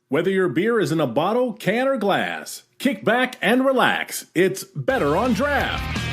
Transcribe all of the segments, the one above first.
Whether your beer is in a bottle, can, or glass, kick back and relax. It's better on draft.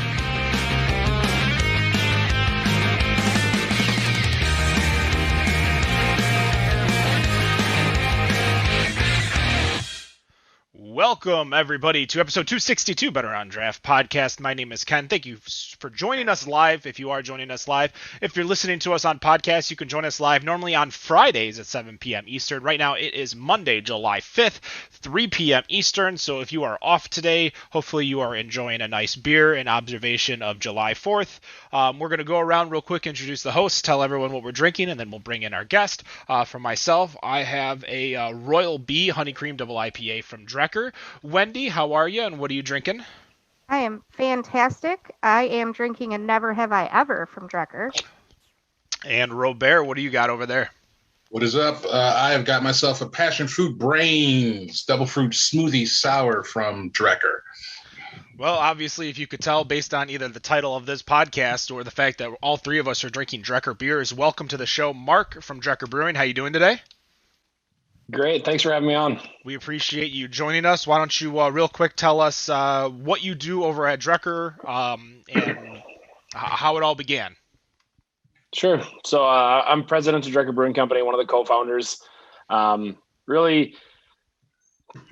Welcome, everybody, to episode 262 Better on Draft podcast. My name is Ken. Thank you for joining us live, if you are joining us live. If you're listening to us on podcast, you can join us live normally on Fridays at 7 p.m. Eastern. Right now, it is Monday, July 5th, 3 p.m. Eastern. So if you are off today, hopefully you are enjoying a nice beer in observation of July 4th. We're going to go around real quick, introduce the hosts, tell everyone what we're drinking, and then we'll bring in our guest. For myself, I have a Royal Bee Honey Cream Double IPA from Drekker. Wendy, how are you, and what are you drinking? I am fantastic. I am drinking a Never Have I Ever from Drekker. And Robert, what do you got over there? What is up? I have got myself a Passion Fruit Brains Double Fruit Smoothie Sour from Drekker. Well, obviously, if you could tell based on either the title of this podcast or the fact that all three of us are drinking Drekker beers, welcome to the show. Mark from Drekker Brewing, how you doing today? Great. Thanks for having me on. We appreciate you joining us. Why don't you real quick tell us what you do over at Drekker and how it all began? Sure. So I'm president of Drekker Brewing Company, one of the co-founders. Really,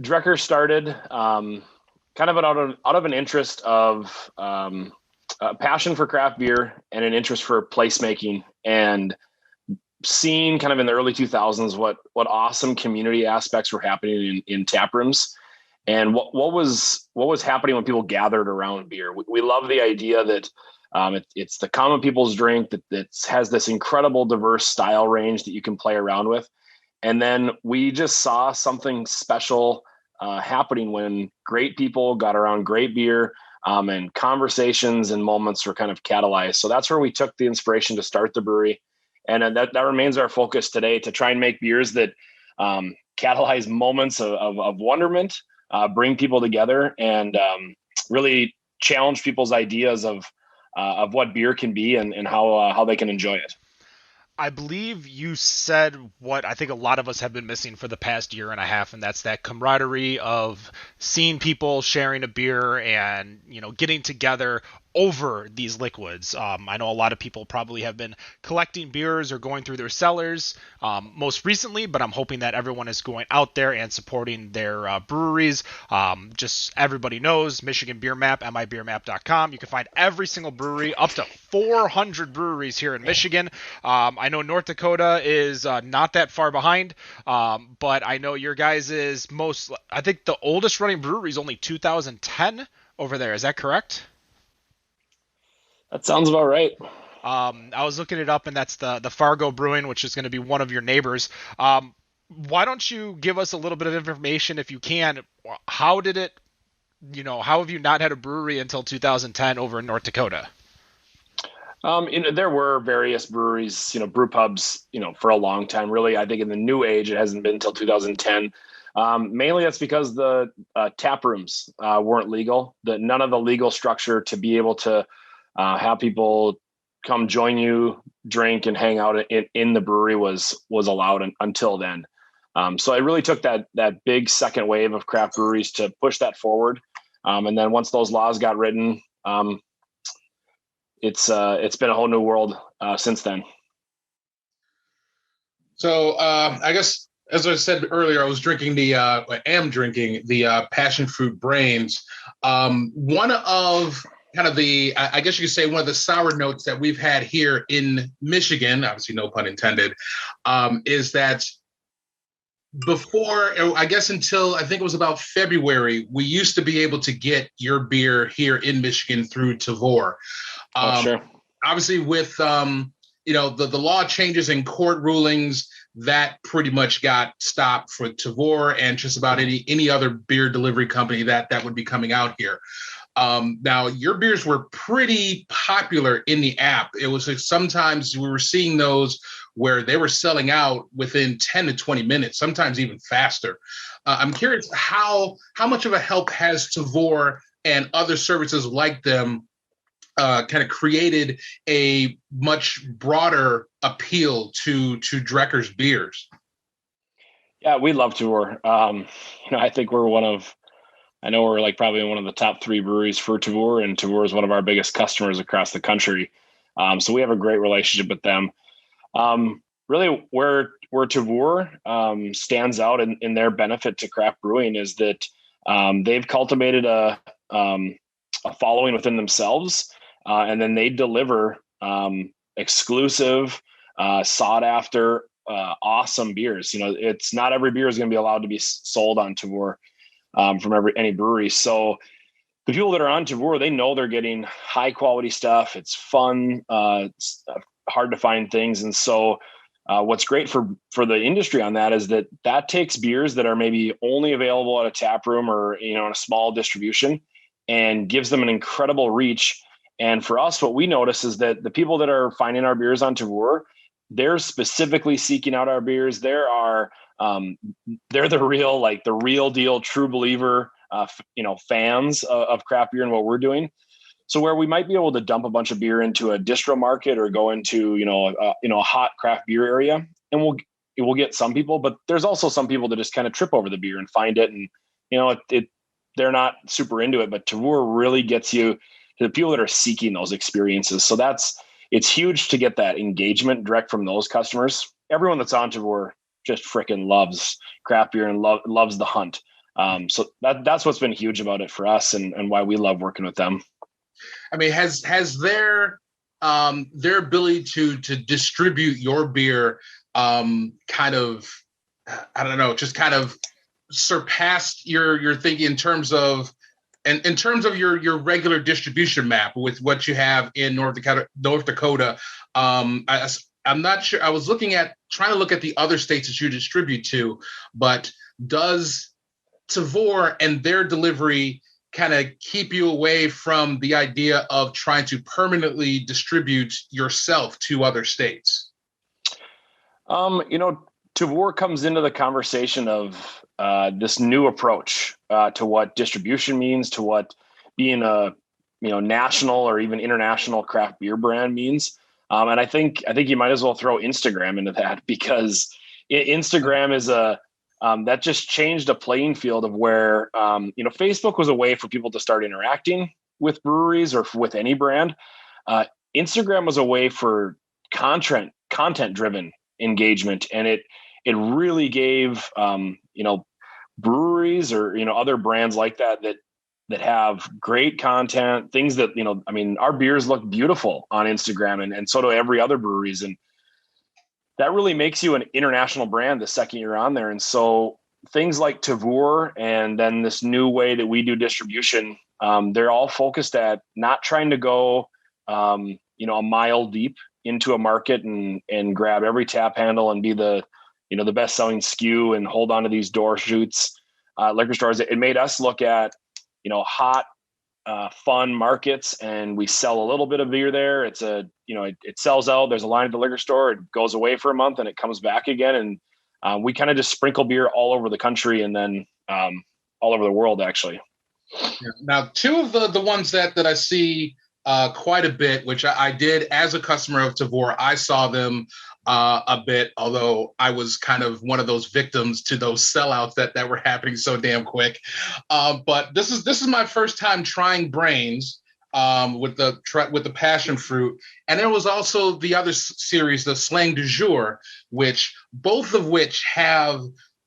Drekker started kind of out of an interest of a passion for craft beer and an interest for placemaking, and seeing kind of in the early 2000s what awesome community aspects were happening in tap rooms, and what was happening when people gathered around beer. We love the idea that it's the common people's drink that has this incredible diverse style range that you can play around with. And then we just saw something special happening when great people got around great beer, and conversations and moments were kind of catalyzed. So that's where we took the inspiration to start the brewery. And that remains our focus today, to try and make beers that catalyze moments of wonderment, bring people together, and really challenge people's ideas of what beer can be and how they can enjoy it. I believe you said what I think a lot of us have been missing for the past year and a half, and that's that camaraderie of seeing people sharing a beer and, getting together over these liquids. I know a lot of people probably have been collecting beers or going through their cellars most recently, but I'm hoping that everyone is going out there and supporting their breweries. Just everybody knows Michigan Beer Map, mibeermap.com. You can find every single brewery, up to 400 breweries here in Michigan. I know North Dakota is not that far behind, but I know your guys' I think the oldest running brewery is only 2010 over there. Is that correct? That sounds about right. I was looking it up, and that's the Fargo Brewing, which is going to be one of your neighbors. Why don't you give us a little bit of information, if you can? How did it, how have you not had a brewery until 2010 over in North Dakota? There were various breweries, brew pubs, for a long time. Really, I think in the new age, it hasn't been until 2010. Mainly that's because the tap rooms weren't legal. None of the legal structure to be able to have people come join you, drink, and hang out in the brewery was allowed until then. So it really took that big second wave of craft breweries to push that forward. And then once those laws got written, it's been a whole new world since then. So I guess, as I said earlier, I am drinking the Passion Fruit Brains. One of kind of I guess you could say one of the sour notes that we've had here in Michigan, obviously no pun intended, is that before, I guess until I think it was about February, we used to be able to get your beer here in Michigan through Tavour. Sure. Obviously with, the law changes and court rulings, that pretty much got stopped for Tavour and just about any other beer delivery company that would be coming out here. Now, your beers were pretty popular in the app. It was sometimes we were seeing those where they were selling out within 10 to 20 minutes, sometimes even faster. I'm curious how much of a help has Tavour and other services like them kind of created a much broader appeal to Drekker's beers? Yeah, we love Tavour. I think I know we're like probably one of the top 3 breweries for Tavour, and Tavour is one of our biggest customers across the country. So we have a great relationship with them. Really, where Tavour stands out in their benefit to craft brewing is that they've cultivated a following within themselves, and then they deliver exclusive, sought after, awesome beers. It's not every beer is going to be allowed to be sold on Tavour from any brewery. So the people that are on Tavour, they know they're getting high quality stuff. It's fun. It's hard to find things. And so what's great for the industry on that is that takes beers that are maybe only available at a tap room or, in a small distribution, and gives them an incredible reach. And for us, what we notice is that the people that are finding our beers on Tavour, they're specifically seeking out our beers. They're the real deal, true believer, fans of craft beer and what we're doing. So where we might be able to dump a bunch of beer into a distro market or go into, a hot craft beer area, and we'll get some people, but there's also some people that just kind of trip over the beer and find it. And, they're not super into it, but Tavour really gets you to the people that are seeking those experiences. So it's huge to get that engagement direct from those customers. Everyone that's on Tavour just freaking loves craft beer and loves the hunt. So that's what's been huge about it for us, and why we love working with them. I mean, has their ability to distribute your beer kind of, I don't know, just kind of surpassed your thinking in terms of your regular distribution map with what you have in North Dakota? I'm not sure. I was trying to look at the other states that you distribute to, but does Tavour and their delivery kind of keep you away from the idea of trying to permanently distribute yourself to other states? Tavour comes into the conversation of this new approach to what distribution means, to what being a national or even international craft beer brand means. And I think you might as well throw Instagram into that, because Instagram is that just changed a playing field of where, Facebook was a way for people to start interacting with breweries or with any brand. Instagram was a way for content driven engagement. And it really gave, breweries or, other brands like that have great content, things that, our beers look beautiful on Instagram, and so do every other breweries. And that really makes you an international brand the second you're on there. And so things like Tavour and then this new way that we do distribution, they're all focused at not trying to go, a mile deep into a market and grab every tap handle and be the best selling SKU and hold on to these door shoots, liquor stores. It made us look at, hot, fun markets, and we sell a little bit of beer there. It's it sells out. There's a line at the liquor store. It goes away for a month and it comes back again. And we kind of just sprinkle beer all over the country and then all over the world, actually. Yeah. Now, two of the ones that I see quite a bit, which I did as a customer of Tavour, I saw them a bit, although I was kind of one of those victims to those sellouts that were happening so damn quick. But this is my first time trying Brains with the passion fruit, and there was also the other series, the Slang du Jour, both of which have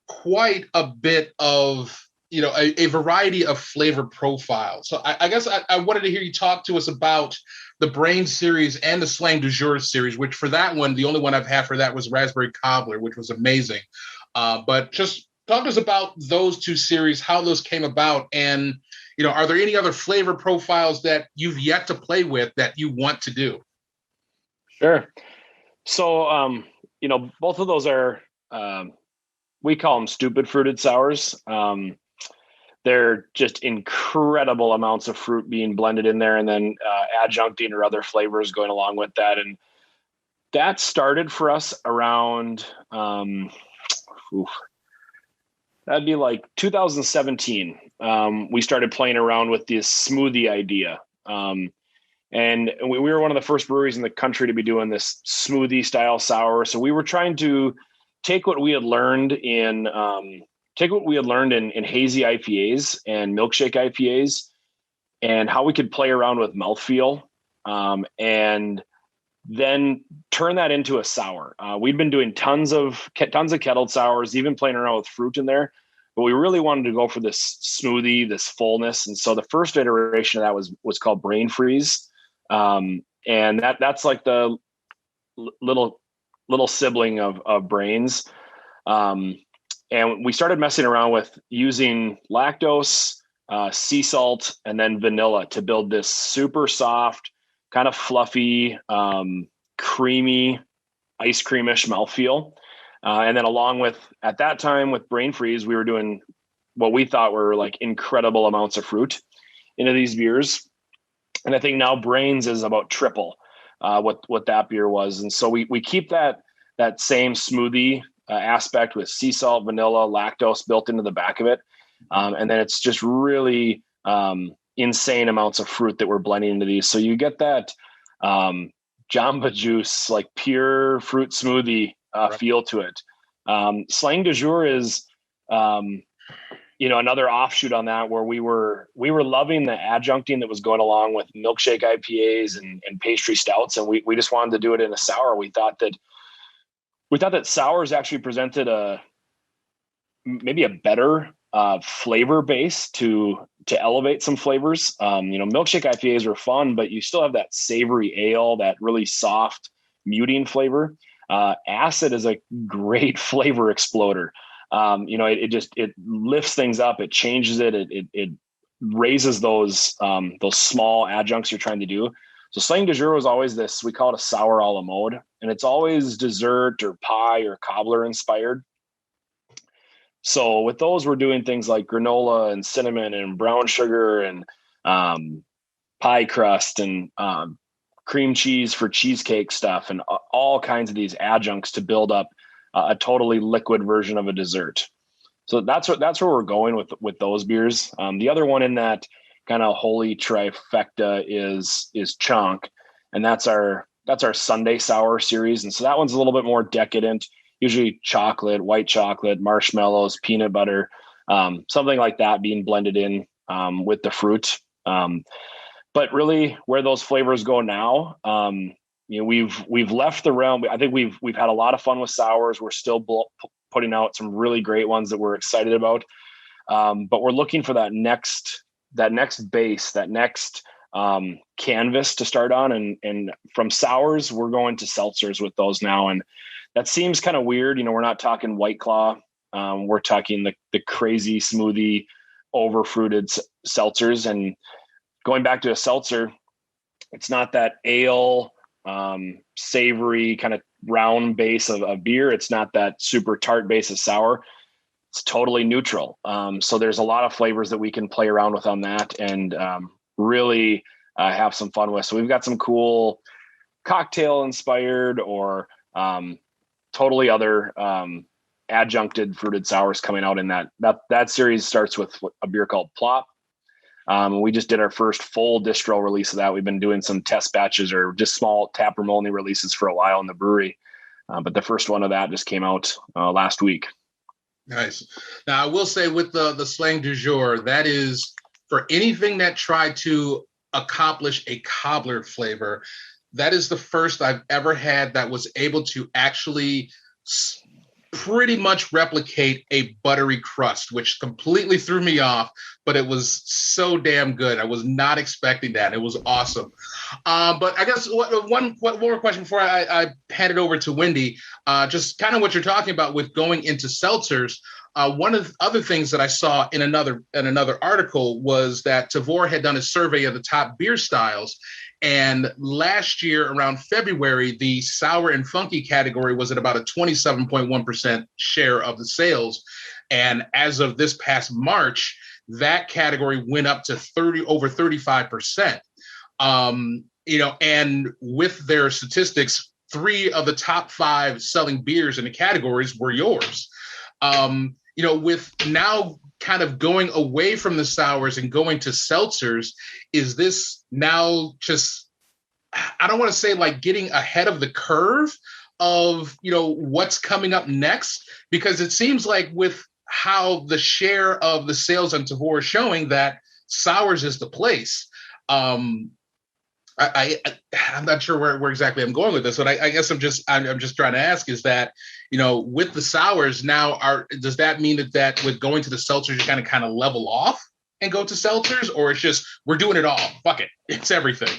quite a bit of a variety of flavor profiles. So I guess I wanted to hear you talk to us about the Brain series and the Slang du Jour series, which for that one, the only one I've had for that was Raspberry Cobbler, which was amazing. But just talk to us about those two series, how those came about, and are there any other flavor profiles that you've yet to play with that you want to do? Sure. So, both of those are, we call them stupid fruited sours. They're just incredible amounts of fruit being blended in there, and then adjuncting or other flavors going along with that. And that started for us around, that'd be like 2017. We started playing around with this smoothie idea. And we were one of the first breweries in the country to be doing this smoothie style sour. So we were trying to take what we had learned in hazy IPAs and milkshake IPAs, and how we could play around with mouthfeel, and then turn that into a sour. We'd been doing tons of kettled sours, even playing around with fruit in there, but we really wanted to go for this smoothie, this fullness. And so the first iteration of that was called Brain Freeze. And that's like the little sibling of Brains. And we started messing around with using lactose, sea salt, and then vanilla to build this super soft, kind of fluffy, creamy, ice creamish mouthfeel. And then along with, at that time with Brain Freeze, we were doing what we thought were like incredible amounts of fruit into these beers. And I think now Brains is about triple what that beer was. And so we keep that same smoothie aspect with sea salt, vanilla, lactose built into the back of it. And then it's just really insane amounts of fruit that we're blending into these. So you get that Jamba Juice, like pure fruit smoothie feel to it. Slang du jour is, another offshoot on that, where we were loving the adjuncting that was going along with milkshake IPAs and pastry stouts. And we just wanted to do it in a sour. We thought that sours actually presented maybe a better flavor base to elevate some flavors. Milkshake IPAs are fun, but you still have that savory ale, that really soft muting flavor. Acid is a great flavor exploder. It lifts things up. It changes it. It raises those small adjuncts you're trying to do. So Slang du jour was always this, we call it a sour a la mode, and it's always dessert or pie or cobbler inspired. So with those, we're doing things like granola and cinnamon and brown sugar and pie crust and cream cheese for cheesecake stuff, and all kinds of these adjuncts to build up a totally liquid version of a dessert. So that's where we're going with those beers. The other one in that kind of holy trifecta is Chonk, and that's our Sunday sour series. And so that one's a little bit more decadent, usually chocolate, white chocolate, marshmallows, peanut butter, something like that being blended in with the fruit. But really, where those flavors go now, we've left the realm. I think we've had a lot of fun with sours. We're still putting out some really great ones that we're excited about. But we're looking for that next base, that next canvas to start on. And from sours, we're going to seltzers with those now. And that seems kind of weird. We're not talking White Claw. We're talking the crazy smoothie, over-fruited seltzers. And going back to a seltzer, it's not that ale, savory kind of round base of beer. It's not that super tart base of sour. It's totally neutral. So there's a lot of flavors that we can play around with on that and really have some fun with. So we've got some cool cocktail inspired or totally other adjuncted fruited sours coming out in that series. Starts with a beer called Plop. We just did our first full distro release of that. We've been doing some test batches or just small taproom only releases for a while in the brewery. But the first one of that just came out last week. Nice. Now, I will say with the Slang du jour, that is for anything that tried to accomplish a cobbler flavor, that is the first I've ever had that was able to actually pretty much replicate a buttery crust, which completely threw me off, but it was so damn good. I was not expecting that. It was awesome. But I guess one more question before I hand it over to Wendy, just kind of what you're talking about with going into seltzers. One of the other things that I saw in another article was that Tavour had done a survey of the top beer styles. And last year, around February, the sour and funky category was at about a 27.1% share of the sales. And as of this past March, that category went up to over 35%. And with their statistics, 3 of the top 5 selling beers in the categories were yours. With now kind of going away from the sours and going to seltzers, is this now just, I don't want to say like getting ahead of the curve, of, what's coming up next? Because it seems like with how the share of the sales on Tavour is showing that sours is the place. I'm not sure where exactly I'm going with this, but I guess I'm just trying to ask, is that, with the sours now, does that mean that with going to the seltzers, you're kind of level off and go to seltzers, or it's just, we're doing it all, fuck it, it's everything?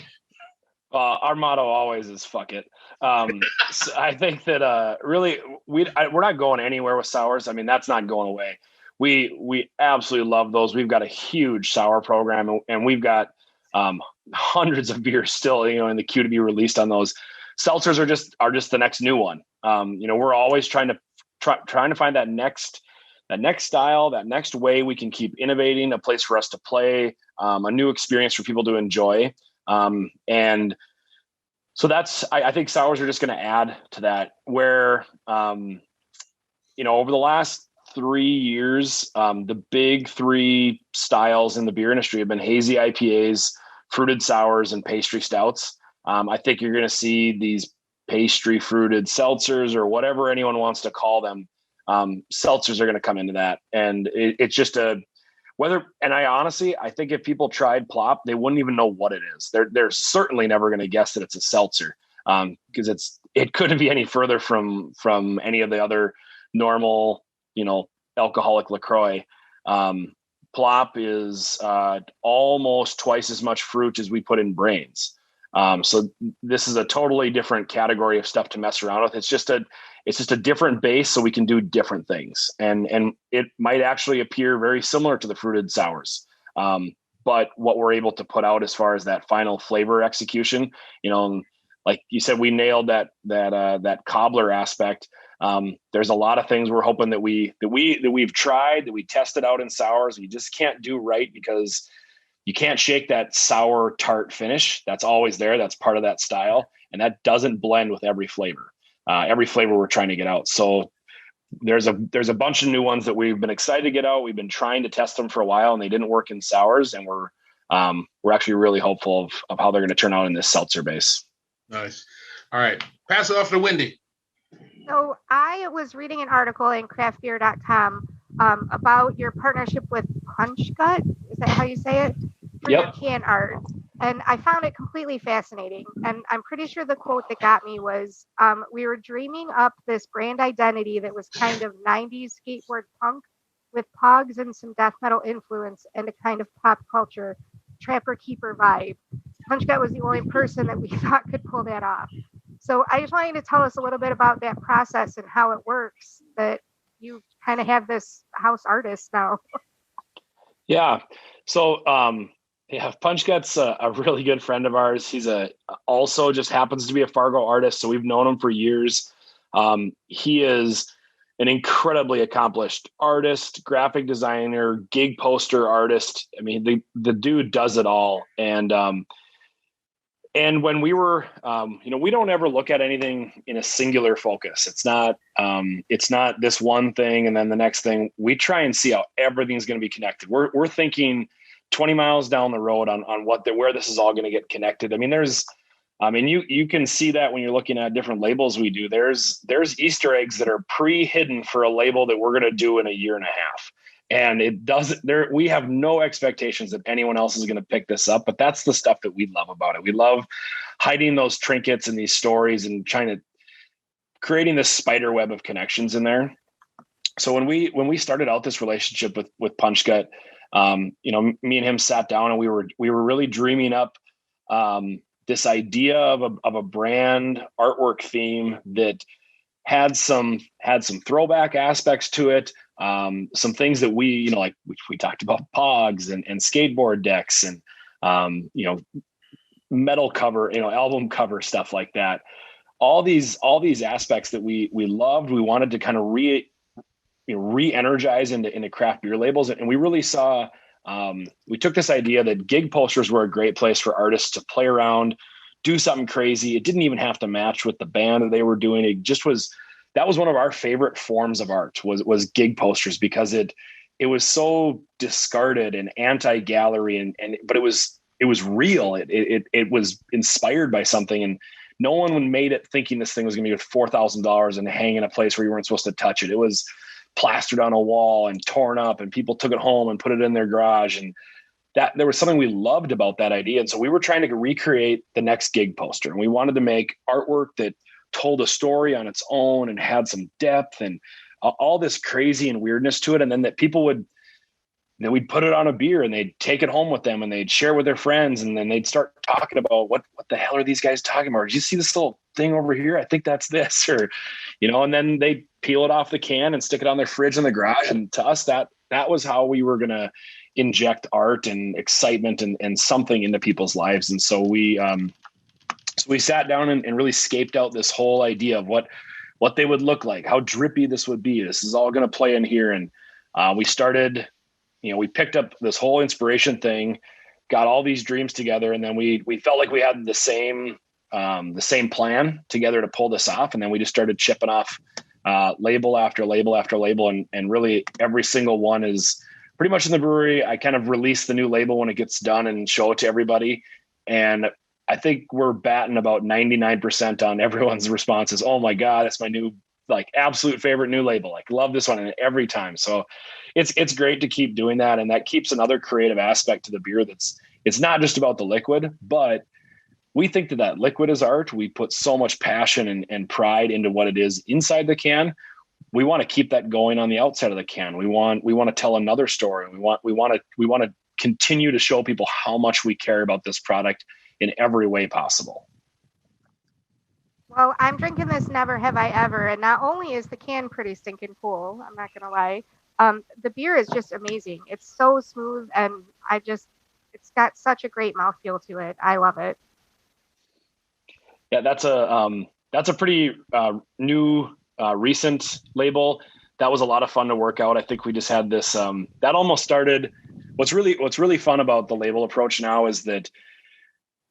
Our motto always is fuck it. So I think that really we're not going anywhere with sours. I mean, that's not going away. We absolutely love those. We've got a huge sour program, and we've got hundreds of beers still, in the queue to be released on those. Seltzers are just the next new one. We're always trying to find that next style, that next way we can keep innovating, a place for us to play, a new experience for people to enjoy. And so I think sours are just going to add to that, where, over the last 3 years, the big three styles in the beer industry have been hazy IPAs, fruited sours, and pastry stouts. I think you're going to see these pastry fruited seltzers, or whatever anyone wants to call them. Seltzers are going to come into that. And it's just I think if people tried plop, they wouldn't even know what it is. They're certainly never going to guess that it's a seltzer, because it couldn't be any further from any of the other normal, alcoholic LaCroix. Plop is almost twice as much fruit as we put in Brains. So this is a totally different category of stuff to mess around with. It's just a different base, so we can do different things, and it might actually appear very similar to the fruited sours. But what we're able to put out as far as that final flavor execution, like you said, we nailed that cobbler aspect. There's a lot of things we're hoping that we've tried, that we tested out in sours, you just can't do right, because you can't shake that sour tart finish. That's always there. That's part of that style. And that doesn't blend with every flavor we're trying to get out. So there's a bunch of new ones that we've been excited to get out. We've been trying to test them for a while, and they didn't work in sours. And we're actually really hopeful of how they're going to turn out in this seltzer base. Nice. All right. Pass it off to Wendy. So I was reading an article in craftbeer.com about your partnership with PunchGut. Is that how you say it? For your can art. And I found it completely fascinating. And I'm pretty sure the quote that got me was, we were dreaming up this brand identity that was kind of 90s skateboard punk with pogs and some death metal influence and a kind of pop culture trapper keeper vibe. PunchGut was the only person that we thought could pull that off. So I just wanted to tell us a little bit about that process and how it works, that you kind of have this house artist now. Yeah. So, PunchGut's a really good friend of ours. He's also just happens to be a Fargo artist. So we've known him for years. He is an incredibly accomplished artist, graphic designer, gig poster artist. I mean, the dude does it all. And when we were, we don't ever look at anything in a singular focus. It's not this one thing and then the next thing. We try and see how everything's going to be connected. We're thinking 20 miles down the road on where this is all going to get connected. I mean, you can see that when you're looking at different labels we do. There's Easter eggs that are pre-hidden for a label that we're going to do in a year and a half. And we have no expectations that anyone else is going to pick this up, but that's the stuff that we love about it. We love hiding those trinkets and these stories and creating this spider web of connections in there. So when we started out this relationship with PunchGut, me and him sat down and we were really dreaming up this idea of a brand artwork theme that had some throwback aspects to it. Some things that we talked about pogs and skateboard decks and, metal cover, album cover stuff like that. All these aspects that we loved, we wanted to kind of re-energize into craft beer labels. And we really saw, we took this idea that gig posters were a great place for artists to play around, do something crazy. It didn't even have to match with the band that they were doing. It just was, that was one of our favorite forms of art was gig posters, because it was so discarded and anti-gallery but it was real. It was inspired by something. And no one made it thinking this thing was going to be worth $4,000 and hang in a place where you weren't supposed to touch it. It was plastered on a wall and torn up, and people took it home and put it in their garage. And that there was something we loved about that idea. And so we were trying to recreate the next gig poster, and we wanted to make artwork that told a story on its own and had some depth and all this crazy and weirdness to it. And then that people would, we'd put it on a beer and they'd take it home with them and they'd share with their friends. And then they'd start talking about what the hell are these guys talking about? Did you see this little thing over here? I think that's this, or, and then they'd peel it off the can and stick it on their fridge in the garage. And to us, that was how we were going to inject art and excitement and something into people's lives. And so we sat down and really scaped out this whole idea of what they would look like, how drippy this would be. This is all going to play in here. And we started, we picked up this whole inspiration thing, got all these dreams together. And then we felt like we had the same plan together to pull this off. And then we just started chipping off label after label after label. And really every single one is pretty much in the brewery. I kind of release the new label when it gets done and show it to everybody. And I think we're batting about 99% on everyone's responses. Oh my God, that's my new, absolute favorite new label. Love this one. And every time. So it's great to keep doing that. And that keeps another creative aspect to the beer. It's not just about the liquid, but we think that liquid is art. We put so much passion and pride into what it is inside the can. We want to keep that going on the outside of the can. We want to tell another story. We want to continue to show people how much we care about this product in every way possible. Well, I'm drinking this Never Have I Ever, and not only is the can pretty stinking cool, I'm not gonna lie, the beer is just amazing. It's so smooth, and it's got such a great mouthfeel to it. I love it. Yeah, that's a pretty new recent label. That was a lot of fun to work out. I think we just had this that almost started. What's really fun about the label approach now is that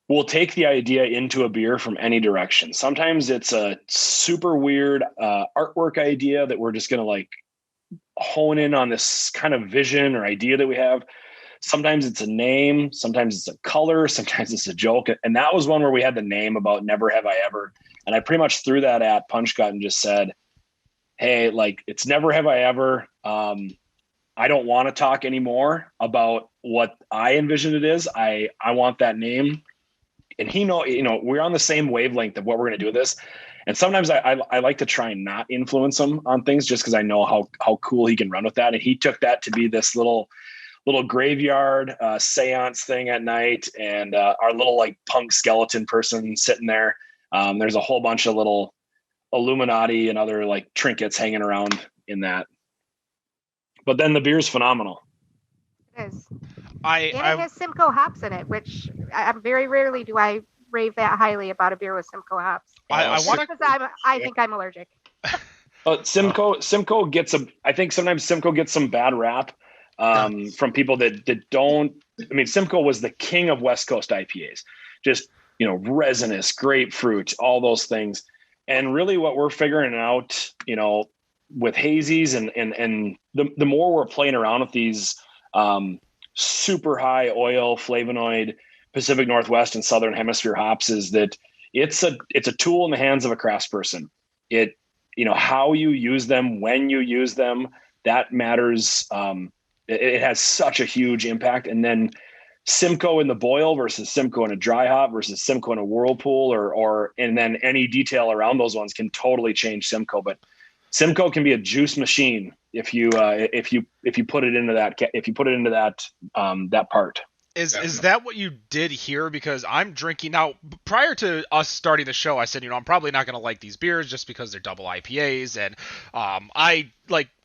we'll take the idea into a beer from any direction. Sometimes it's a super weird artwork idea that we're just going to hone in on this kind of vision or idea that we have. Sometimes it's a name, sometimes it's a color, sometimes it's a joke. And that was one where we had the name about Never Have I Ever. And I pretty much threw that at PunchGut and just said, hey, it's Never Have I Ever. I don't want to talk anymore about what I envisioned it is. I want that name. And we're on the same wavelength of what we're going to do with this. And sometimes I like to try and not influence him on things just because I know how cool he can run with that. And he took that to be this little graveyard seance thing at night. And our little punk skeleton person sitting there. There's a whole bunch of little Illuminati and other trinkets hanging around in that. But then the beer's phenomenal. It is. It has Simcoe hops in it, which I very rarely do I rave that highly about a beer with Simcoe hops. I want to, because I think I'm allergic. But Simcoe gets I think sometimes Simcoe gets some bad rap from people that don't. I mean, Simcoe was the king of West Coast IPAs, just resinous, grapefruit, all those things. And really, what we're figuring out, with hazies and the more we're playing around with these super high oil flavonoid Pacific Northwest and Southern Hemisphere hops, is that it's a tool in the hands of a craftsperson. How you use them, when you use them, that matters. It has such a huge impact. And then Simcoe in the boil versus Simcoe in a dry hop versus Simcoe in a whirlpool, and then any detail around those ones can totally change Simcoe. But Simcoe can be a juice machine if you put it into that part. Is that what you did here? Because I'm drinking now. Prior to us starting the show, I said, I'm probably not going to like these beers just because they're double IPAs, and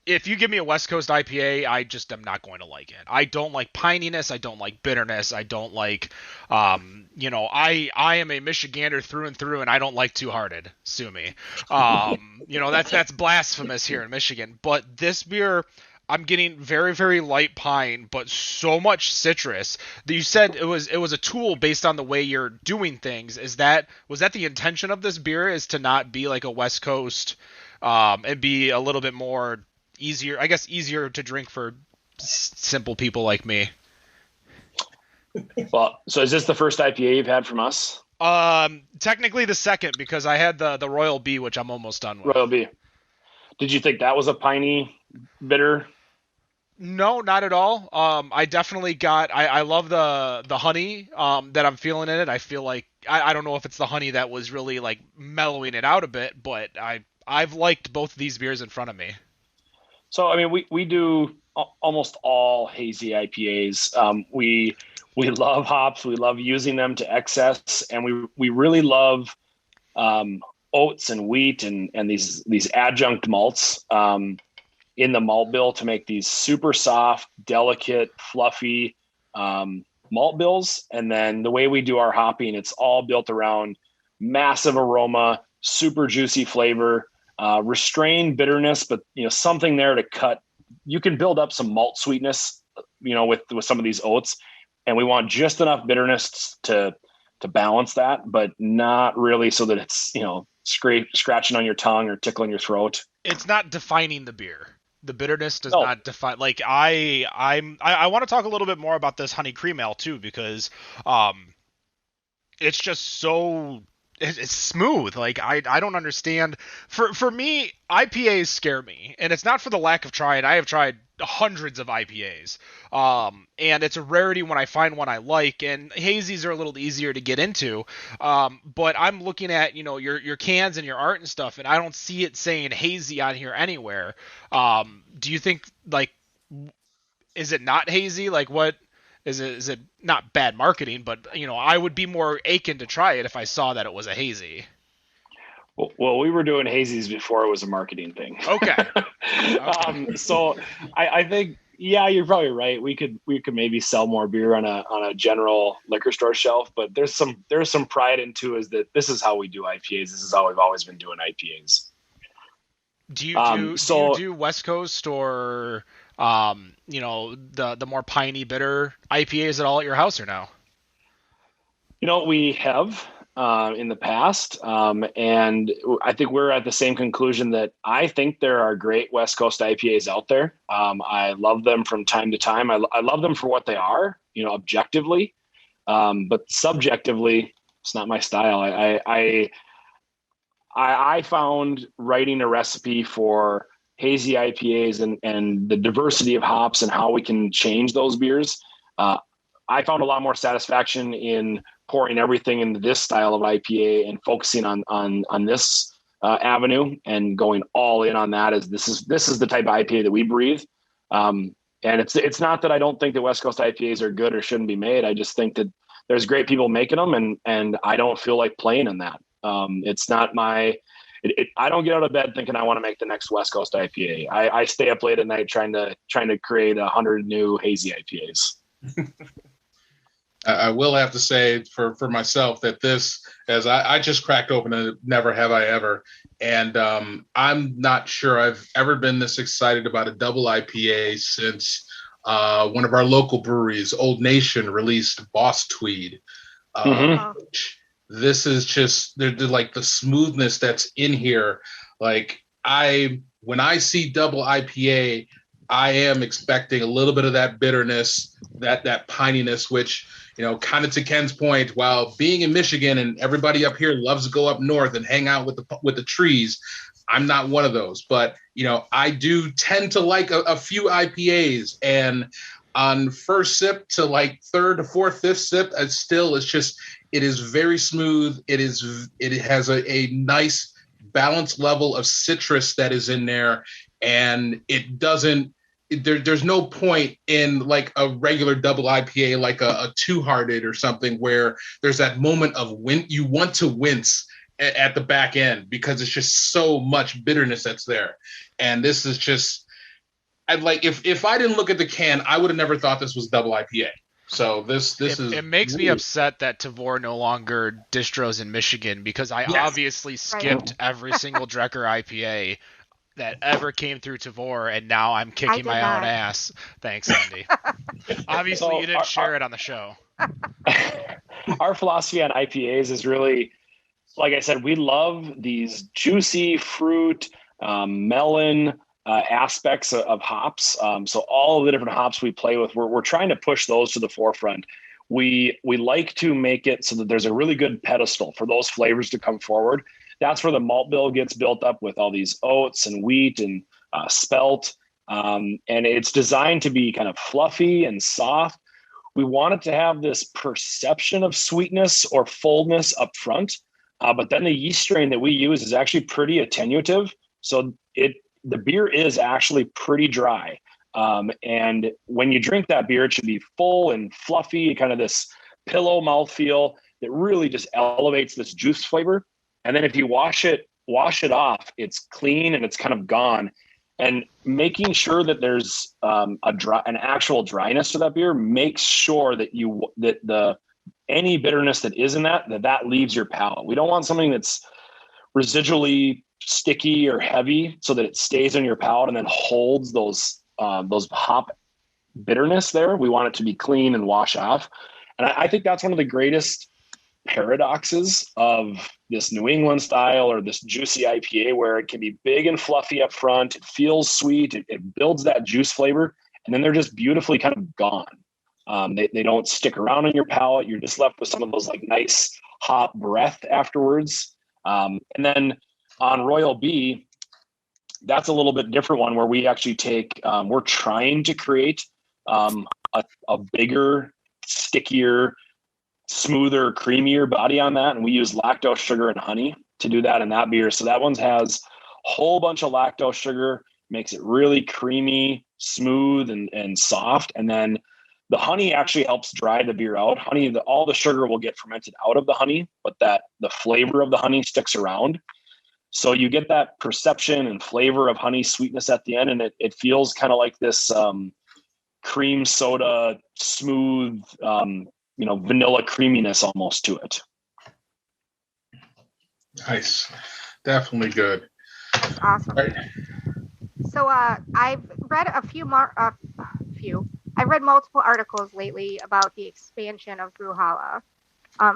if you give me a West Coast IPA, I just am not going to like it. I don't like pininess. I don't like bitterness. I don't like, I am a Michigander through and through, and I don't like Two Hearted. Sue me. That's blasphemous here in Michigan. But this beer, I'm getting very, very light pine, but so much citrus. You said it was a tool based on the way you're doing things. Was that the intention of this beer, is to not be like a West Coast, and be a little bit more easier to drink for simple people like me? Well, so is this the first IPA you've had from us? Technically the second, because I had the Royal B, which I'm almost done with. Royal B. Did you think that was a piney bitter? No, not at all. I definitely got. I love the honey that I'm feeling in it. I feel like I don't know if it's the honey that was really like mellowing it out a bit, but I've liked both of these beers in front of me. So I mean, we do almost all hazy IPAs. We love hops. We love using them to excess, and we really love oats and wheat and these adjunct malts in the malt bill to make these super soft, delicate, fluffy malt bills. And then the way we do our hopping, it's all built around massive aroma, super juicy flavor, restrained bitterness, but something there to cut. You can build up some malt sweetness, with some of these oats, and we want just enough bitterness to balance that, but not really so that it's scratching on your tongue or tickling your throat. It's not defining the beer. The bitterness does not define. Like I want to talk a little bit more about this honey cream ale too, because it's just so it's smooth. Like I don't understand. For me, IPAs scare me, and it's not for the lack of trying. I have tried hundreds of IPAs, and it's a rarity when I find one I like. And hazies are a little easier to get into, but I'm looking at your cans and your art and stuff, and I don't see it saying hazy on here anywhere. Do you think is it not hazy? Like what? Is it not bad marketing, but I would be more aching to try it if I saw that it was a hazy. Well, we were doing hazies before it was a marketing thing. Okay. So I think, yeah, you're probably right. We could maybe sell more beer on a general liquor store shelf, but there's some pride into is that this is how we do IPAs. This is how we've always been doing IPAs. Do you do West Coast or the more piney bitter IPAs at all at your house or no? We have in the past, and I think we're at the same conclusion that I think there are great West Coast IPAs out there. I love them from time to time. I love them for what they are, objectively, but subjectively, it's not my style. I found writing a recipe for hazy IPAs and the diversity of hops and how we can change those beers. I found a lot more satisfaction in pouring everything into this style of IPA and focusing on this avenue and going all in on that. As this is the type of IPA that we breathe. And it's not that I don't think that West Coast IPAs are good or shouldn't be made. I just think that there's great people making them, and I don't feel like playing in that. It's not my. I don't get out of bed thinking I want to make the next West Coast IPA. I stay up late at night trying to create 100 new hazy IPAs. I will have to say for myself that this, as I just cracked open a Never Have I Ever, and I'm not sure I've ever been this excited about a double IPA since one of our local breweries, Old Nation, released Boss Tweed. This is just they're like the smoothness that's in here. Like when I see double IPA, I am expecting a little bit of that bitterness, that pininess, which, kind of to Ken's point, while being in Michigan and everybody up here loves to go up north and hang out with the trees, I'm not one of those. But, I do tend to like a few IPAs, and on first sip to like third to fourth, fifth sip, it is very smooth. It has a nice balanced level of citrus that is in there, and it doesn't. There's no point in like a regular double IPA, like a Two Hearted or something, where there's that moment of you want to wince at the back end because it's just so much bitterness that's there. And this is just, if I didn't look at the can, I would have never thought this was double IPA. So it makes me upset that Tavour no longer distros in Michigan, because I obviously skipped every single Drekker IPA that ever came through Tavour, and now I'm kicking my own ass. Thanks, Andy. Obviously, you didn't share it on the show. Our philosophy on IPAs is really, like I said, we love these juicy fruit, melon aspects of hops. So all of the different hops we play with, we're trying to push those to the forefront. we like to make it so that there's a really good pedestal for those flavors to come forward. That's where the malt bill gets built up with all these oats and wheat and spelt. And it's designed to be kind of fluffy and soft. We want it to have this perception of sweetness or fullness up front. But then the yeast strain that we use is actually pretty attenuative. So the beer is actually pretty dry. And when you drink that beer, it should be full and fluffy, kind of this pillow mouthfeel that really just elevates this juice flavor. And then if you wash it off, it's clean and it's kind of gone. And making sure that there's an actual dryness to that beer makes sure that any bitterness that is in that leaves your palate. We don't want something that's residually sticky or heavy so that it stays in your palate and then holds those hop bitterness there. We want it to be clean and wash off. And I think that's one of the greatest paradoxes of this New England style or this juicy IPA, where it can be big and fluffy up front. It feels sweet. It builds that juice flavor. And then they're just beautifully kind of gone. They don't stick around in your palate. You're just left with some of those like nice hop breath afterwards. And then on Royal Bee, that's a little bit different one where we actually we're trying to create a bigger, stickier, smoother, creamier body on that. And we use lactose sugar and honey to do that in that beer. So that one has a whole bunch of lactose sugar, makes it really creamy, smooth, and soft. And then the honey actually helps dry the beer out. Honey, all the sugar will get fermented out of the honey, but the flavor of the honey sticks around. So you get that perception and flavor of honey sweetness at the end, and it feels kind of like this cream soda, smooth, vanilla creaminess almost to it. Nice. Definitely good. That's awesome. Right. So I've read I've read multiple articles lately about the expansion of Brewhalla,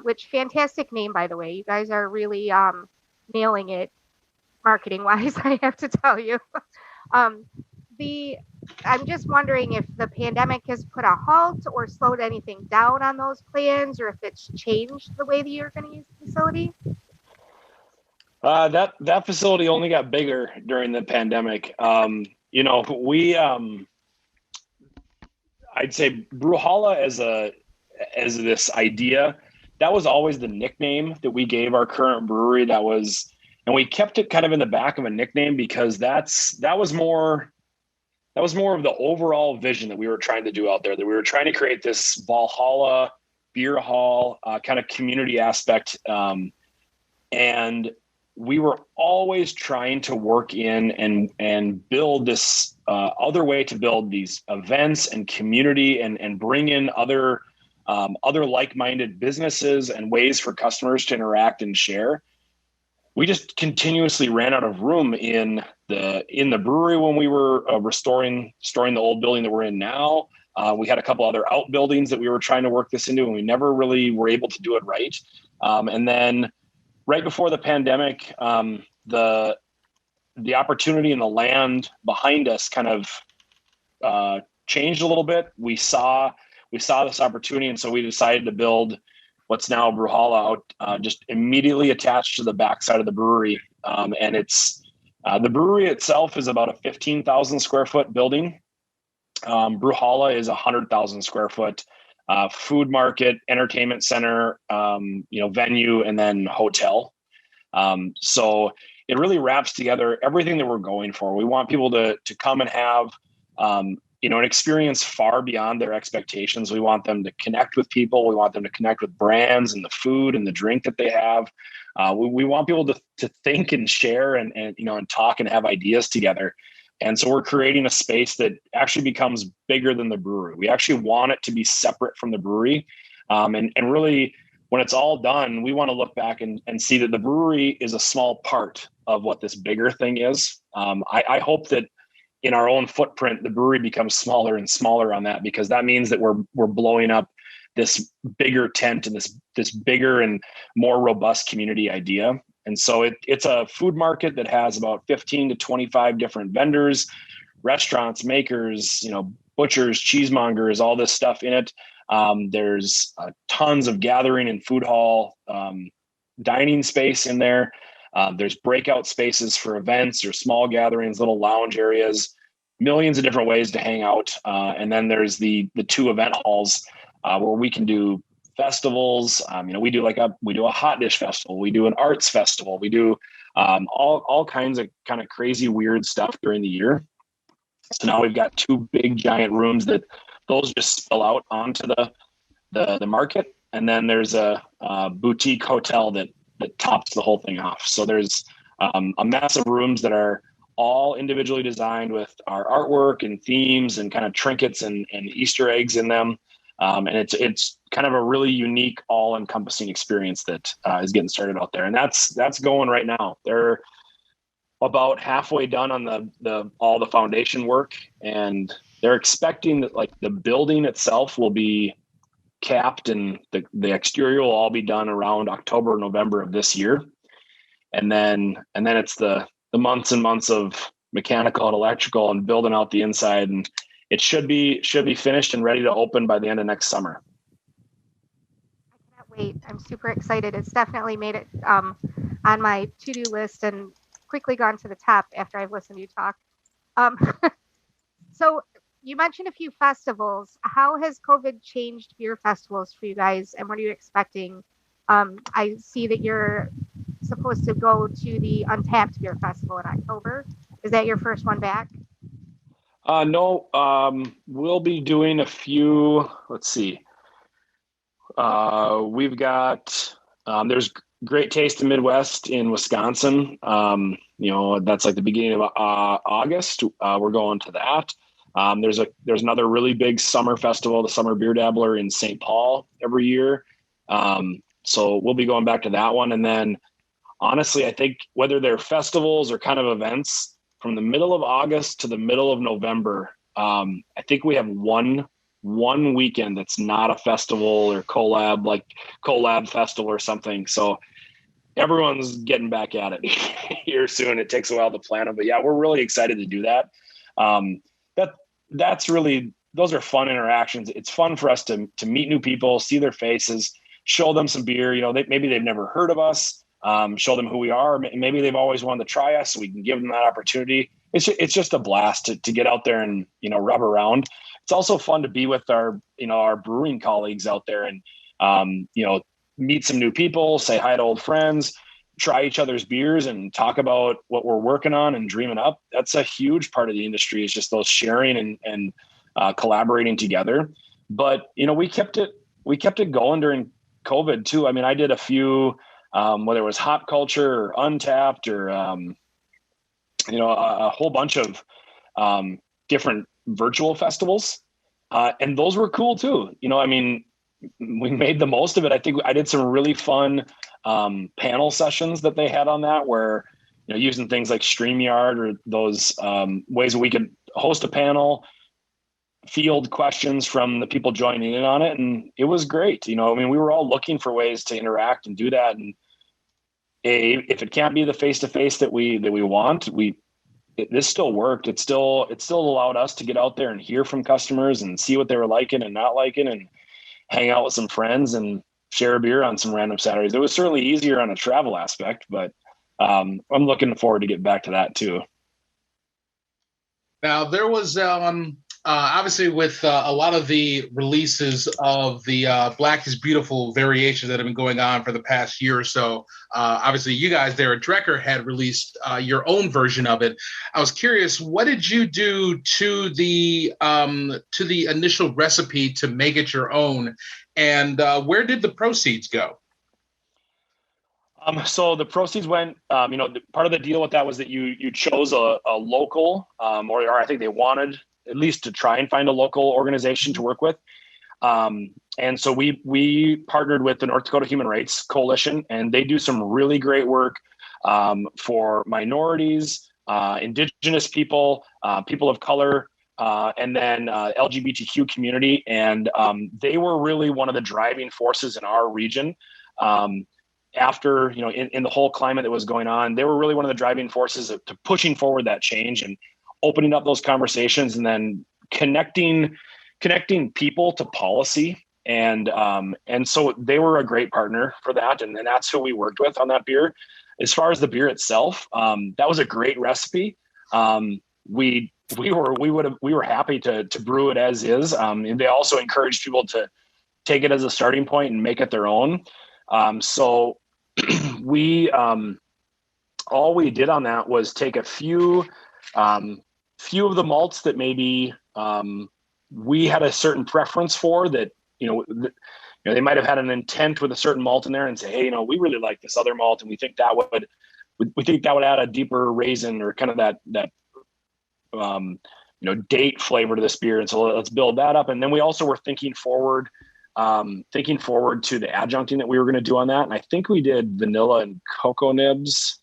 which fantastic name, by the way. You guys are really nailing it marketing wise, I have to tell you. I'm just wondering if the pandemic has put a halt or slowed anything down on those plans, or if it's changed the way that you're going to use the facility. That facility only got bigger during the pandemic. I'd say Brewhalla as this idea, that was always the nickname that we gave our current brewery. And we kept it kind of in the back of a nickname because that was more of the overall vision that we were trying to do out there, that we were trying to create this Valhalla beer hall kind of community aspect. And we were always trying to work in and build this other way to build these events and community and bring in other like-minded businesses and ways for customers to interact and share. We just continuously ran out of room in the brewery when we were restoring the old building that we're in now. We had a couple other outbuildings that we were trying to work this into, and we never really were able to do it right. And then right before the pandemic, the opportunity and the land behind us kind of changed a little bit. We saw this opportunity, and so we decided to build what's now Brewhalla out just immediately attached to the backside of the brewery. And it's the brewery itself is about a 15,000 square foot building. Brewhalla is 100,000 square foot food market, entertainment center, venue, and then hotel. So it really wraps together everything that we're going for. We want people to come and have an experience far beyond their expectations. We want them to connect with people. We want them to connect with brands and the food and the drink that they have. We want people to think and share and talk and have ideas together. And so we're creating a space that actually becomes bigger than the brewery. We actually want it to be separate from the brewery. And really, when it's all done, we want to look back and see that the brewery is a small part of what this bigger thing is. I hope that in our own footprint, the brewery becomes smaller and smaller on that, because that means that we're blowing up this bigger tent and this bigger and more robust community idea. And so it's a food market that has about 15 to 25 different vendors, restaurants, makers, butchers, cheesemongers, all this stuff in it. There's tons of gathering and food hall dining space in there. There's breakout spaces for events or small gatherings, little lounge areas, millions of different ways to hang out. And then there's the 2 event halls where we can do festivals. We do a hot dish festival. We do an arts festival. We do all kinds of kind of crazy, weird stuff during the year. So now we've got 2 big giant rooms that those just spill out onto the market. And then there's a boutique hotel that tops the whole thing off. So there's a massive rooms that are all individually designed with our artwork and themes and kind of trinkets and Easter eggs in them. And it's kind of a really unique, all-encompassing experience that is getting started out there. And that's going right now. They're about halfway done on all the foundation work, and they're expecting that like the building itself will be capped and the exterior will all be done around October, November of this year. And then it's the months and months of mechanical and electrical and building out the inside, and it should be finished and ready to open by the end of next summer. I cannot wait. I'm super excited. It's definitely made it on my to-do list and quickly gone to the top after I've listened to you talk. So you mentioned a few festivals. How has COVID changed beer festivals for you guys, and what are you expecting? I see that you're supposed to go to the Untapped Beer Festival in October. Is that your first one back? No, we'll be doing a few. Let's see. We've got there's Great Taste in Midwest in Wisconsin. That's like the beginning of August. We're going to that. There's another really big summer festival, the Summer Beer Dabbler in St. Paul every year. So we'll be going back to that one. And then honestly, I think whether they're festivals or kind of events, from the middle of August to the middle of November, I think we have one weekend that's not a festival or collab festival or something. So everyone's getting back at it here soon. It takes a while to plan them, but yeah, we're really excited to do that. That's really, those are fun interactions. It's fun for us to meet new people, see their faces, show them some beer. Maybe they've never heard of us. Show them who we are. Maybe they've always wanted to try us, so we can give them that opportunity. It's just a blast to get out there and, rub around. It's also fun to be with our brewing colleagues out there and, meet some new people, say hi to old friends, try each other's beers and talk about what we're working on and dreaming up. That's a huge part of the industry, is just those sharing and collaborating together. But, we kept it going during COVID too. I mean, I did a few, whether it was Hop Culture or Untapped or, a whole bunch of different virtual festivals. And those were cool too. We made the most of it. I think I did some really fun panel sessions that they had on that, where, using things like StreamYard or those ways that we could host a panel, field questions from the people joining in on it. And it was great. We were all looking for ways to interact and do that. And if it can't be the face-to-face that we want, this still worked. It still allowed us to get out there and hear from customers and see what they were liking and not liking, and hang out with some friends and share a beer on some random Saturdays. It was certainly easier on a travel aspect, but I'm looking forward to get back to that too. Now, there was obviously with a lot of the releases of the Black is Beautiful variations that have been going on for the past year or so, obviously you guys there at Drekker had released your own version of it. I was curious, what did you do to the initial recipe to make it your own, and where did the proceeds go? So the proceeds went, part of the deal with that was that you chose a local, or I think they wanted at least to try and find a local organization to work with. And so we partnered with the North Dakota Human Rights Coalition, and they do some really great work for minorities, indigenous people, people of color, and then LGBTQ community. And they were really one of the driving forces in our region. After, in the whole climate that was going on, they were really one of the driving forces to pushing forward that change and opening up those conversations, and then connecting people to policy. And so they were a great partner for that. And that's who we worked with on that beer. As far as the beer itself, that was a great recipe. We were happy to brew it as is. And they also encouraged people to take it as a starting point and make it their own. So we, all we did on that was take a few of the malts that maybe we had a certain preference for, that they might have had an intent with a certain malt in there, and say, hey, we really like this other malt, and we think that would add a deeper raisin or kind of that date flavor to this beer. And so let's build that up. And then we also were thinking forward to the adjuncting that we were going to do on that. And I think we did vanilla and cocoa nibs.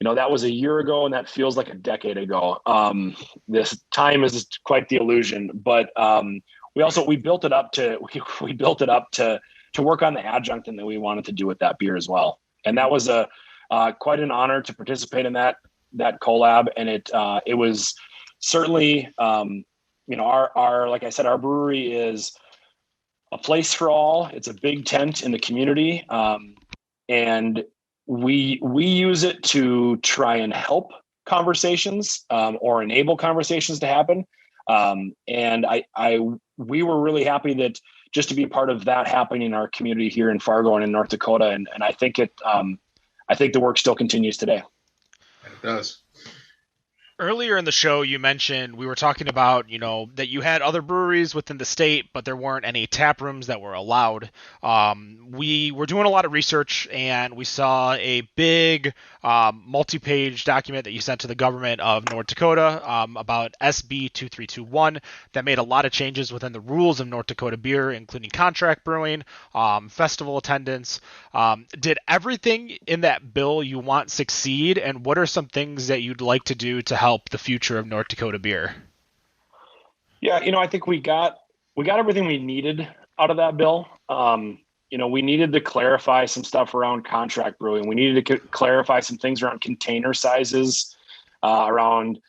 That was a year ago, and that feels like a decade ago. This time is quite the illusion, but we built it up to work on the adjuncting that we wanted to do with that beer as well. And that was quite an honor to participate in that collab. And it was certainly, like I said, our brewery is a place for all. It's a big tent in the community. And we use it to try and help conversations, or enable conversations to happen. And we were really happy that just to be part of that happening in our community here in Fargo and in North Dakota. And I think the work still continues today. It does. Earlier in the show, you mentioned, we were talking about, that you had other breweries within the state, but there weren't any tap rooms that were allowed. We were doing a lot of research, and we saw a big multi-page document that you sent to the government of North Dakota about SB 2321 that made a lot of changes within the rules of North Dakota beer, including contract brewing, festival attendance. Did everything in that bill you want succeed, and what are some things that you'd like to do to help the future of North Dakota beer? Yeah, I think we got everything we needed out of that bill. We needed to clarify some stuff around contract brewing. We needed to clarify some things around container sizes, around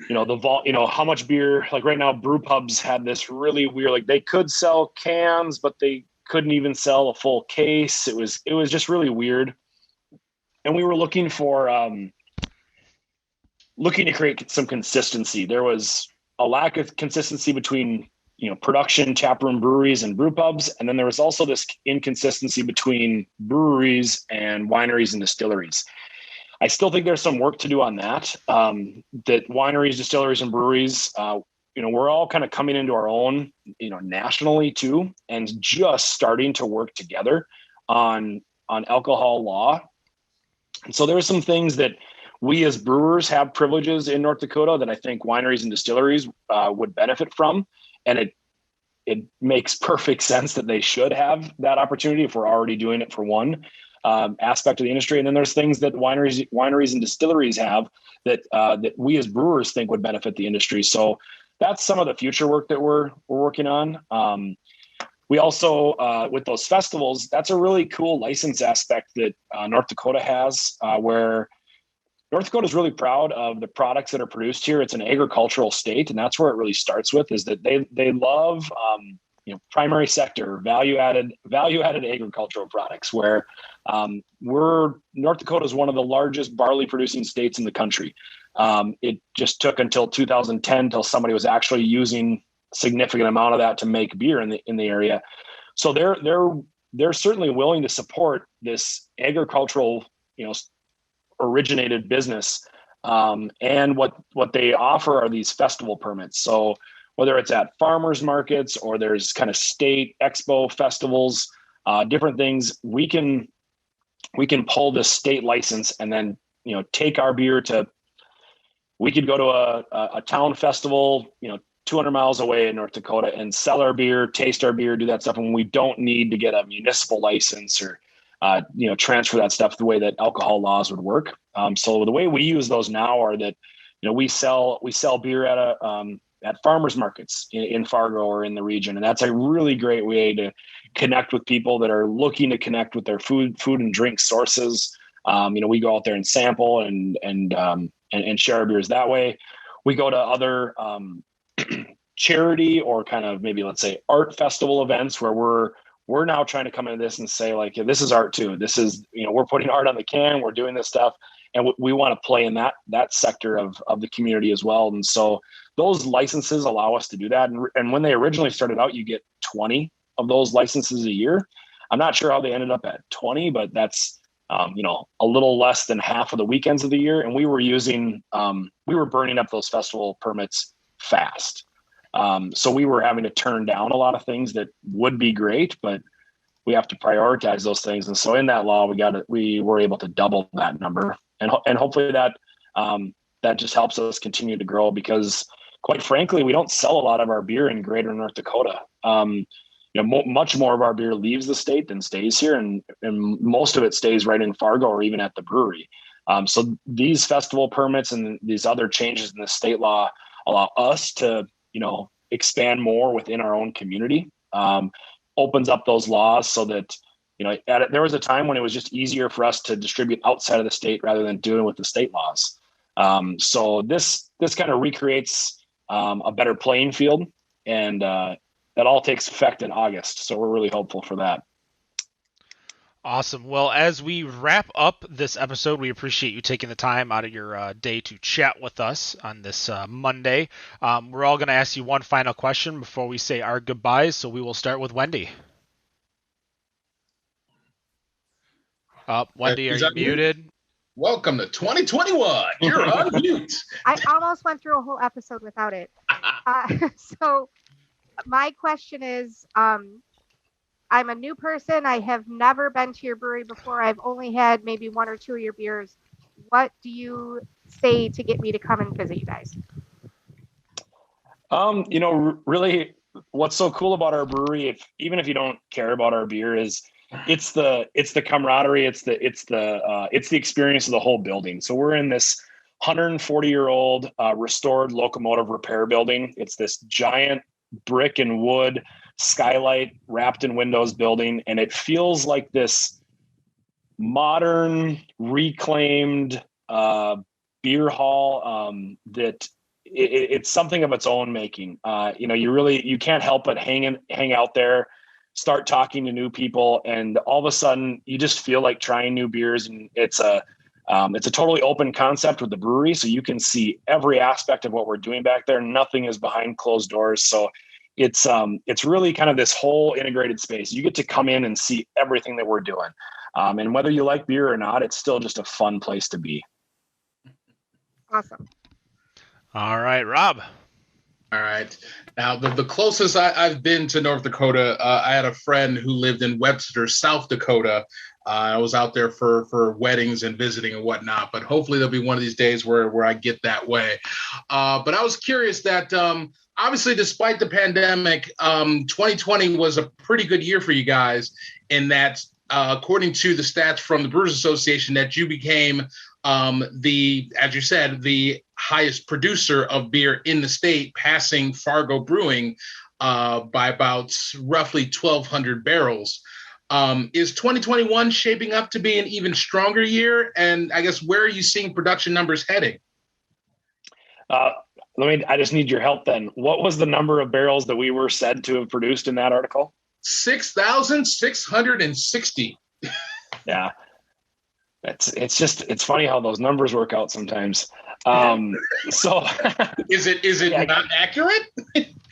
how much beer. Like right now, brew pubs had this really weird, like they could sell cans, but they couldn't even sell a full case. It was just really weird. And we were looking to create some consistency. There was a lack of consistency between, production taproom breweries and brew pubs. And then there was also this inconsistency between breweries and wineries and distilleries. I still think there's some work to do on that. That wineries, distilleries, and breweries, we're all kind of coming into our own, nationally too, and just starting to work together on alcohol law. And so there are some things that we as brewers have privileges in North Dakota that I think wineries and distilleries would benefit from. And it makes perfect sense that they should have that opportunity if we're already doing it for one aspect of the industry. And then there's things that wineries and distilleries have that we as brewers think would benefit the industry. So that's some of the future work that we're working on. We also, with those festivals, that's a really cool license aspect that North Dakota has, where North Dakota is really proud of the products that are produced here. It's an agricultural state, and that's where it really starts with, is that they love primary sector value added agricultural products. Where North Dakota is one of the largest barley producing states in the country. It just took until 2010 till somebody was actually using a significant amount of that to make beer in the area. So they're certainly willing to support this agricultural originated business, and what they offer are these festival permits. So whether it's at farmers markets or there's kind of state expo festivals, different things, we can pull this state license and then take our beer to. We could go to a town festival 200 miles away in North Dakota and sell our beer, taste our beer, do that stuff, and we don't need to get a municipal license or transfer that stuff the way that alcohol laws would work. So the way we use those now are that, we sell beer at farmers markets in Fargo or in the region. And that's a really great way to connect with people that are looking to connect with their food and drink sources. We go out there and sample and share our beers that way. We go to other charity or kind of maybe, let's say, art festival events where we're now trying to come into this and say, like, yeah, this is art too. This is, we're putting art on the can, we're doing this stuff, and we want to play in that sector of the community as well. And so those licenses allow us to do that. And when they originally started out, you get 20 of those licenses a year. I'm not sure how they ended up at 20, but that's, a little less than half of the weekends of the year. And we were burning up those festival permits fast. So we were having to turn down a lot of things that would be great, but we have to prioritize those things. And so in that law, we were able to double that number, and hopefully that just helps us continue to grow, because quite frankly, we don't sell a lot of our beer in Greater North Dakota. Much more of our beer leaves the state than stays here, and most of it stays right in Fargo or even at the brewery. So these festival permits and these other changes in the state law allow us to, expand more within our own community, opens up those laws so that, there was a time when it was just easier for us to distribute outside of the state rather than doing with the state laws. So this kind of recreates a better playing field, and that all takes effect in August. So we're really hopeful for that. Awesome. Well, as we wrap up this episode, we appreciate you taking the time out of your day to chat with us on this Monday. We're all going to ask you one final question before we say our goodbyes. So we will start with Wendy. Wendy, are you muted? Welcome to 2021. You're on mute. I almost went through a whole episode without it. So my question is, I'm a new person. I have never been to your brewery before. I've only had maybe one or two of your beers. What do you say to get me to come and visit you guys? Really what's so cool about our brewery, even if you don't care about our beer, is it's the camaraderie. It's the experience of the whole building. So we're in this 140-year-old restored locomotive repair building. It's this giant brick and wood skylight wrapped in windows building, and it feels like this modern reclaimed beer hall that it's something of its own making. You can't help but hang out there, start talking to new people, and all of a sudden you just feel like trying new beers. And it's a totally open concept with the brewery, so you can see every aspect of what we're doing back there. Nothing is behind closed doors. So it's really kind of this whole integrated space. You get to come in and see everything that we're doing. And whether you like beer or not, it's still just a fun place to be. Awesome. All right, Rob. All right. Now, the closest I've been to North Dakota, I had a friend who lived in Webster, South Dakota. I was out there for weddings and visiting and whatnot, but hopefully there'll be one of these days where I get that way. But I was curious that obviously, despite the pandemic, 2020 was a pretty good year for you guys in that, according to the stats from the Brewers Association, that you became as you said, the highest producer of beer in the state, passing Fargo Brewing by about roughly 1,200 barrels. Is 2021 shaping up to be an even stronger year? And I guess, where are you seeing production numbers heading? I just need your help then. What was the number of barrels that we were said to have produced in that article? 6,660. Yeah. It's funny how those numbers work out sometimes. So is it not accurate?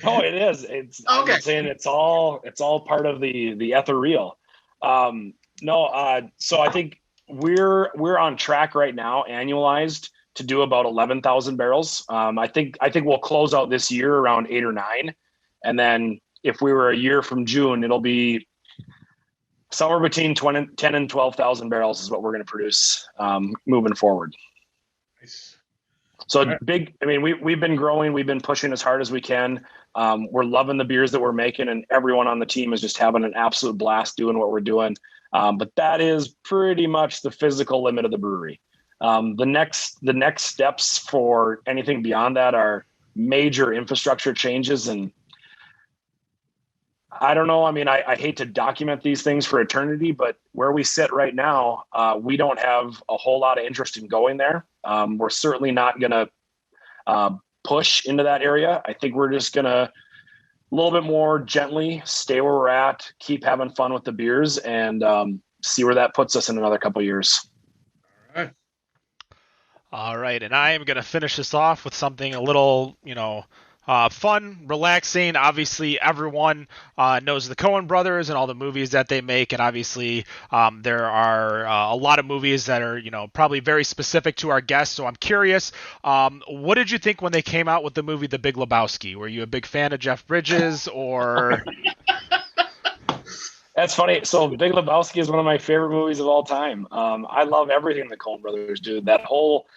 Oh, it is. It's okay. I'm saying it's all part of the ethereal. So I think we're on track right now, annualized, to do about 11,000 barrels. I think we'll close out this year around 8 or 9. And then if we were a year from June, it'll be somewhere between 10 and 12,000 barrels is what we're going to produce moving forward. Nice. So big. I mean, we've been growing. We've been pushing as hard as we can. We're loving the beers that we're making, and everyone on the team is just having an absolute blast doing what we're doing. But that is pretty much the physical limit of the brewery. The next steps for anything beyond that are major infrastructure changes. And I don't know. I mean, I hate to document these things for eternity, but where we sit right now, we don't have a whole lot of interest in going there. We're certainly not going to push into that area. I think we're just going to a little bit more gently stay where we're at, keep having fun with the beers, and see where that puts us in another couple of years. All right, and I am going to finish this off with something a little, fun, relaxing. Obviously, everyone knows the Coen brothers and all the movies that they make, and obviously there are a lot of movies that are, probably very specific to our guests. So I'm curious, what did you think when they came out with the movie The Big Lebowski? Were you a big fan of Jeff Bridges, or? That's funny. So Big Lebowski is one of my favorite movies of all time. I love everything the Coen brothers do. That whole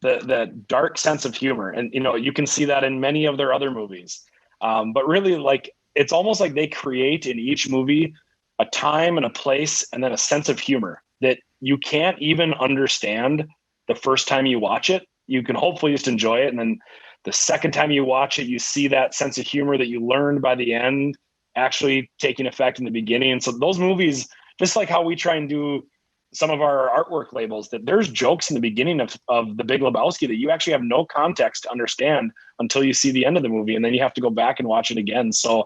the dark sense of humor, and you can see that in many of their other movies. But really, like, it's almost like they create in each movie a time and a place, and then a sense of humor that you can't even understand the first time you watch it. You can hopefully just enjoy it, and then the second time you watch it, you see that sense of humor that you learned by the end actually taking effect in the beginning. And so those movies, just like how we try and do some of our artwork labels, that there's jokes in the beginning of The Big Lebowski that you actually have no context to understand until you see the end of the movie. And then you have to go back and watch it again. So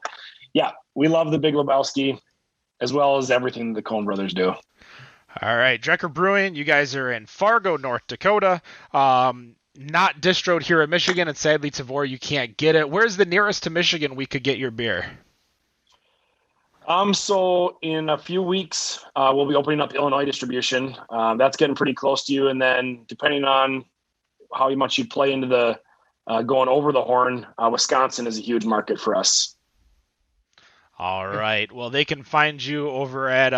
yeah, we love The Big Lebowski as well as everything the Coen brothers do. All right. Drekker Brewing, you guys are in Fargo, North Dakota. Not distroed here in Michigan, and sadly, Tavour, you can't get it. Where's the nearest to Michigan we could get your beer? So in a few weeks, we'll be opening up Illinois distribution. That's getting pretty close to you. And then depending on how much you play into the going over the horn, Wisconsin is a huge market for us. All right. Well, they can find you over at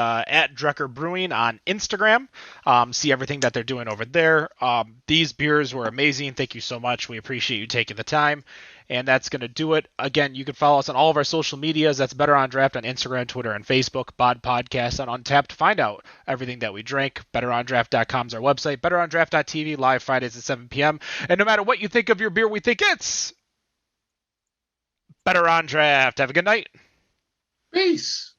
Drekker Brewing on Instagram. See everything that they're doing over there. These beers were amazing. Thank you so much. We appreciate you taking the time. And that's going to do it. Again, you can follow us on all of our social medias. That's Better on Draft on Instagram, Twitter, and Facebook. Bod Podcast on Untapped to find out everything that we drink. BetterOnDraft.com is our website. BetterOnDraft.tv, live Fridays at 7 p.m. And no matter what you think of your beer, we think it's Better on Draft. Have a good night. Peace.